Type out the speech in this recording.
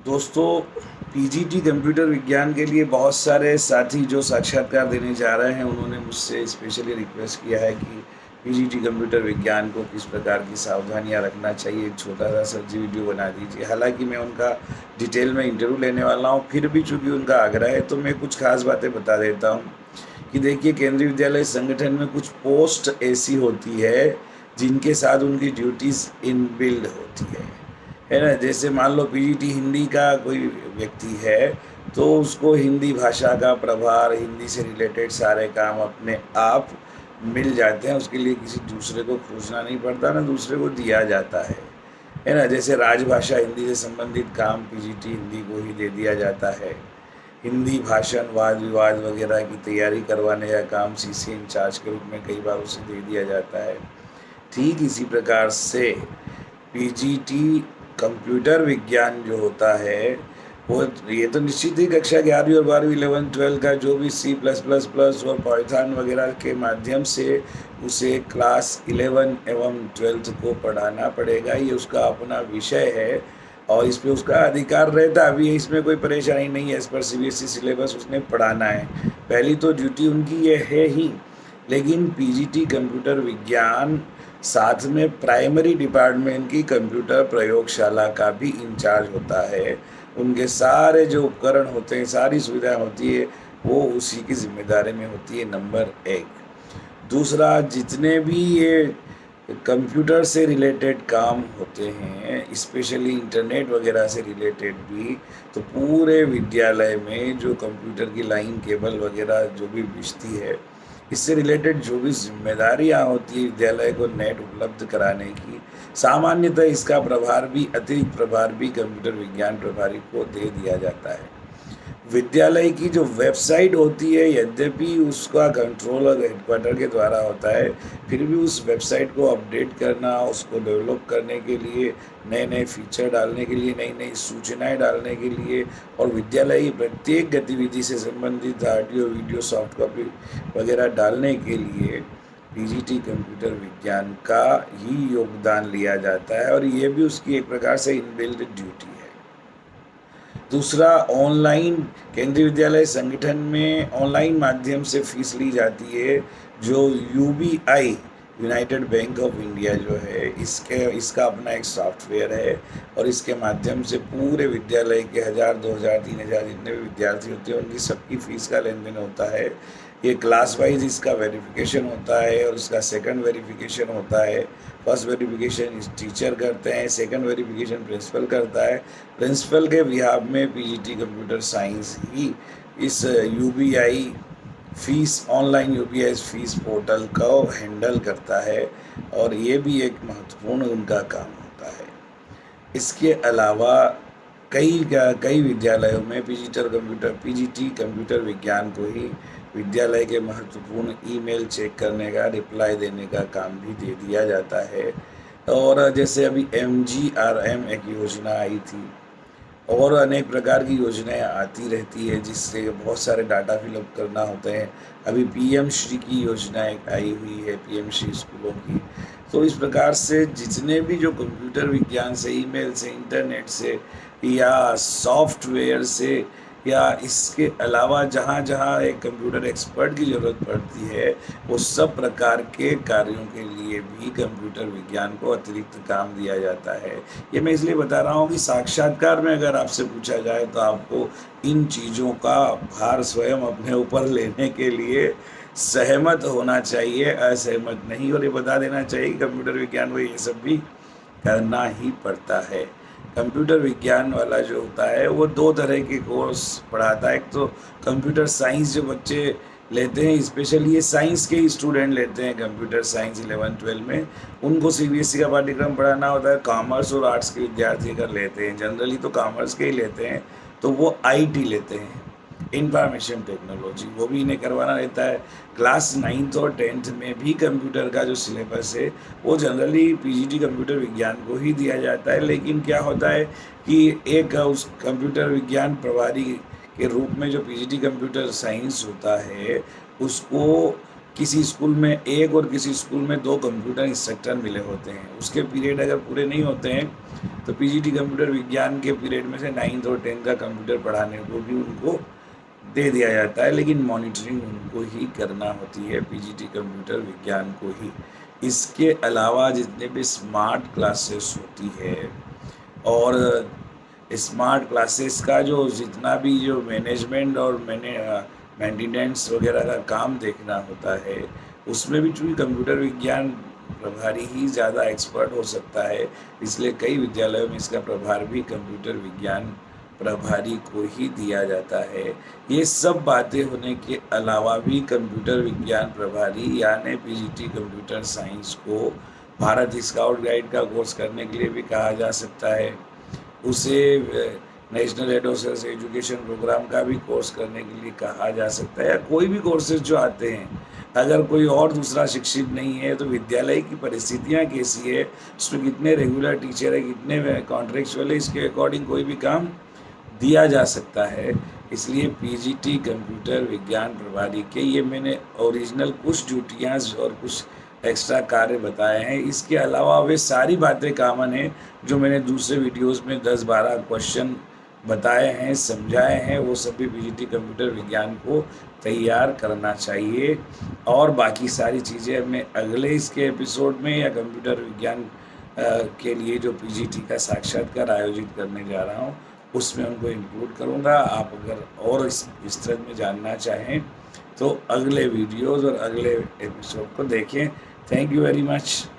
दोस्तों, PGT computer विज्ञान के लिए बहुत सारे साथी जो साक्षात्कार देने जा रहे हैं, उन्होंने मुझसे स्पेशली रिक्वेस्ट किया है कि पीजीटी कंप्यूटर विज्ञान को किस प्रकार की सावधानियां रखना चाहिए, एक छोटा-सा फर्जी वीडियो बना दीजिए। हालाँकि मैं उनका डिटेल में इंटरव्यू लेने वाला हूँ, फिर भी चूँकि उनका आग्रह है, तो मैं कुछ खास बातें बता देता हूँ कि देखिए, केंद्रीय विद्यालय संगठन में कुछ पोस्ट ऐसी होती है, जिनके साथ उनकी ड्यूटीज़ इनबिल्ड होती है ना? जैसे मान लो पीजीटी हिंदी का कोई व्यक्ति है, तो उसको हिंदी भाषा का प्रभार, हिंदी से रिलेटेड सारे काम अपने आप मिल जाते हैं, उसके लिए किसी दूसरे को खोजना नहीं पड़ता, ना दूसरे को दिया जाता है ना? जैसे राजभाषा हिंदी से संबंधित काम पीजीटी हिंदी को ही दे दिया जाता है। हिंदी भाषण, वाद-विवाद वगैरह की तैयारी करवाने का काम सीसी इंचार्ज के रूप में कई बार उसे दे दिया जाता है। ठीक इसी प्रकार से पीजीटी कंप्यूटर विज्ञान जो होता है, वो ये तो निश्चित ही कक्षा 11वीं और 12वीं 11th-12th का जो भी सी प्लस प्लस प्लस और पाइथन वगैरह के माध्यम से उसे क्लास 11 एवं 12th को पढ़ाना पड़ेगा, ये उसका अपना विषय है और इस पे उसका अधिकार रहता है। अभी इसमें कोई परेशानी नहीं है, एज़ पर सीबीएसई सिलेबस उसने पढ़ाना है। पहली तो ड्यूटी उनकी ये है ही, लेकिन पीजीटी कंप्यूटर विज्ञान साथ में प्राइमरी डिपार्टमेंट की कंप्यूटर प्रयोगशाला का भी इंचार्ज होता है। उनके सारे जो उपकरण होते हैं, सारी सुविधाएँ होती है, वो उसी की ज़िम्मेदारी में होती है, नंबर 1। दूसरा, जितने भी ये कंप्यूटर से रिलेटेड काम होते हैं, स्पेशली इंटरनेट वगैरह से रिलेटेड भी, तो पूरे विद्यालय में जो कंप्यूटर की लाइन, केबल वगैरह जो भी बिछती है, इससे रिलेटेड जो भी ज़िम्मेदारियाँ होती है विद्यालय को नेट उपलब्ध कराने की, सामान्यतः इसका प्रभार भी, अतिरिक्त प्रभार भी कंप्यूटर विज्ञान प्रभारी को दे दिया जाता है। विद्यालय की जो वेबसाइट होती है, यद्यपि उसका कंट्रोल और हेडक्वार्टर के द्वारा होता है, फिर भी उस वेबसाइट को अपडेट करना, उसको डेवलप करने के लिए, नए-नए फीचर डालने के लिए, नई-नई सूचनाएँ डालने के लिए और विद्यालय की प्रत्येक गतिविधि से संबंधित ऑडियो, वीडियो, सॉफ्ट कॉपी वगैरह डालने के लिए पीजीटी कंप्यूटर विज्ञान का ही योगदान लिया जाता है और ये भी उसकी एक प्रकार से इनबिल्ट ड्यूटी है। दूसरा, ऑनलाइन केंद्रीय विद्यालय संगठन में ऑनलाइन माध्यम से फ़ीस ली जाती है, जो UBI, United bank of India जो है, इसका अपना एक सॉफ्टवेयर है और इसके माध्यम से पूरे विद्यालय के 1000, 2000, 3000 जितने भी विद्यार्थी होते हैं, उनकी सबकी फ़ीस का लेन-देन होता है। ये क्लास वाइज़ इसका वेरिफ़िकेशन होता है और इसका सेकंड वेरिफ़िकेशन होता है। फर्स्ट वेरिफ़िकेशन टीचर करते हैं, सेकंड वेरिफ़िकेशन प्रिंसिपल करता है। प्रिंसिपल के बिहाफ में पीजीटी कंप्यूटर साइंस ही इस UBI fees, online UBI fees portal को हैंडल करता है और ये भी एक महत्वपूर्ण उनका काम होता है। इसके अलावा कई विद्यालयों में पीजीटी कंप्यूटर विज्ञान को ही विद्यालय के महत्वपूर्ण ईमेल चेक करने का, रिप्लाई देने का काम भी दे दिया जाता है। और जैसे अभी एमजीआरएम एक योजना आई थी और अनेक प्रकार की योजनाएँ आती रहती है, जिससे बहुत सारे डाटा फ़िलअप करना होते हैं। अभी पीएम श्री की योजना एक आई हुई है, पीएम श्री स्कूलों की। तो इस प्रकार से जितने भी जो कंप्यूटर विज्ञान से, ईमेल से, इंटरनेट से या सॉफ्टवेयर से या इसके अलावा जहाँ-जहाँ एक कंप्यूटर एक्सपर्ट की ज़रूरत पड़ती है, वो सब प्रकार के कार्यों के लिए भी कंप्यूटर विज्ञान को अतिरिक्त काम दिया जाता है। ये मैं इसलिए बता रहा हूँ कि साक्षात्कार में अगर आपसे पूछा जाए तो आपको इन चीज़ों का भार स्वयं अपने ऊपर लेने के लिए सहमत होना चाहिए, असहमत नहीं। और ये बता देना चाहिए कि कंप्यूटर विज्ञान को ये सब भी करना ही पड़ता है। कंप्यूटर विज्ञान वाला जो होता है वो 2 तरह के कोर्स पढ़ाता है। एक तो कंप्यूटर साइंस जो बच्चे लेते हैं, स्पेशली ये साइंस के ही स्टूडेंट लेते हैं कंप्यूटर साइंस 11-12 में, उनको सीबीएसई का पाठ्यक्रम पढ़ाना होता है। कॉमर्स और आर्ट्स के विद्यार्थी अगर लेते हैं, जनरली तो कॉमर्स के ही लेते हैं, तो वो आईटी लेते हैं, इंफॉर्मेशन टेक्नोलॉजी, वो भी इन्हें करवाना रहता है। क्लास 9th और 10th में भी कंप्यूटर का जो सिलेबस है, वो जनरली पीजीटी कंप्यूटर विज्ञान को ही दिया जाता है। लेकिन क्या होता है कि एक उस कंप्यूटर विज्ञान प्रभारी के रूप में जो पीजीटी कंप्यूटर साइंस होता है, उसको किसी स्कूल में 1 और किसी स्कूल में 2 कंप्यूटर इंस्ट्रक्टर मिले होते हैं। उसके पीरियड अगर पूरे नहीं होते हैं, तो पीजीटी कंप्यूटर विज्ञान के पीरियड में से 9th और 10th का कंप्यूटर पढ़ाने को भी उनको दे दिया जाता है, लेकिन मॉनिटरिंग उनको ही करना होती है, पीजीटी कंप्यूटर विज्ञान को ही। इसके अलावा जितने भी स्मार्ट क्लासेस होती है और स्मार्ट क्लासेस का जो जितना भी जो मैनेजमेंट और मेंटेनेंस वगैरह का काम देखना होता है, उसमें भी चूँकि कंप्यूटर विज्ञान प्रभारी ही ज़्यादा एक्सपर्ट हो सकता है, इसलिए कई विद्यालयों में इसका प्रभार भी कंप्यूटर विज्ञान प्रभारी को ही दिया जाता है। ये सब बातें होने के अलावा भी कंप्यूटर विज्ञान प्रभारी यानी पीजीटी कंप्यूटर साइंस को भारत स्काउट गाइड का कोर्स करने के लिए भी कहा जा सकता है। उसे नेशनल एडोसेंस एजुकेशन प्रोग्राम का भी कोर्स करने के लिए कहा जा सकता है, या कोई भी कोर्सेज जो आते हैं, अगर कोई और दूसरा शिक्षित नहीं है तो विद्यालय की परिस्थितियाँ कैसी है, उसमें कितने रेगुलर टीचर है, कितने कॉन्ट्रेक्चुअल है, इसके अकॉर्डिंग कोई भी काम दिया जा सकता है। इसलिए पीजीटी कंप्यूटर विज्ञान प्रभारी के ये मैंने ओरिजिनल कुछ ड्यूटियाँ और कुछ एक्स्ट्रा कार्य बताए हैं। इसके अलावा वे सारी बातें कॉमन हैं जो मैंने दूसरे वीडियोस में 10-12 क्वेश्चन बताए हैं, समझाए हैं, वो सभी पीजीटी कंप्यूटर विज्ञान को तैयार करना चाहिए। और बाकी सारी चीज़ें मैं अगले इसके एपिसोड में या कंप्यूटर विज्ञान के लिए जो पीजीटी का साक्षात्कार आयोजित करने जा रहा हूँ, उसमें उनको इंक्लूड करूँगा। आप अगर और इस तरह में जानना चाहें तो अगले वीडियोज़ और अगले एपिसोड को देखें। Thank you very much.